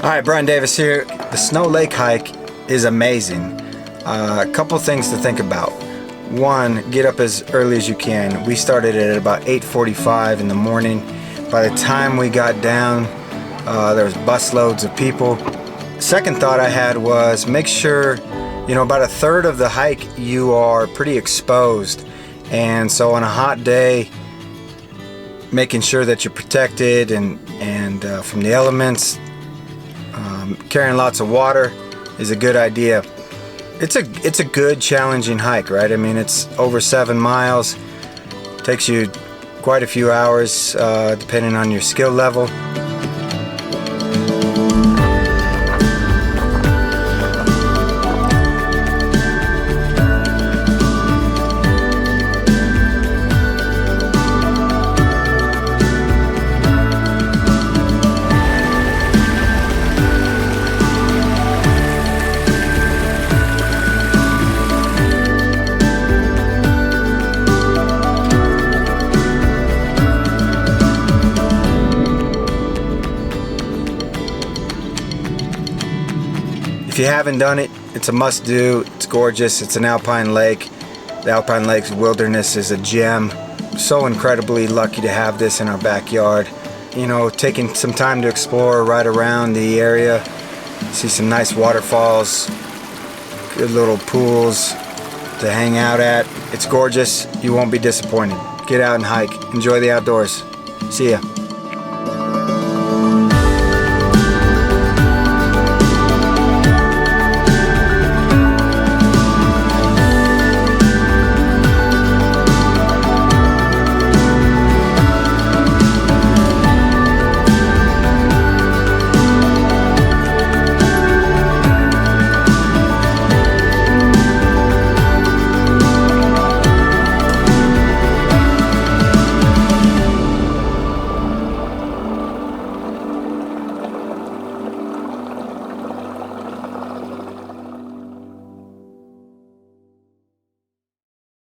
Alright, Brian Davis here. The Snow Lake hike is amazing. A couple things to think about. One, get up as early as you can. We started at about 8:45 in the morning. By the time we got down, there was busloads of people. Second thought I had was make sure, about a third of the hike you are pretty exposed. And so on a hot day, making sure that you're protected and from the elements, carrying lots of water is a good idea. It's a good challenging hike, right? I mean, it's over 7 miles. Takes you quite a few hours depending on your skill level. If you haven't done it, it's a must-do. It's gorgeous. It's an alpine lake. The Alpine Lakes Wilderness is a gem. So incredibly lucky to have this in our backyard. Taking some time to explore right around the area. See some nice waterfalls, good little pools to hang out at. It's gorgeous. You won't be disappointed. Get out and hike. Enjoy the outdoors. See ya.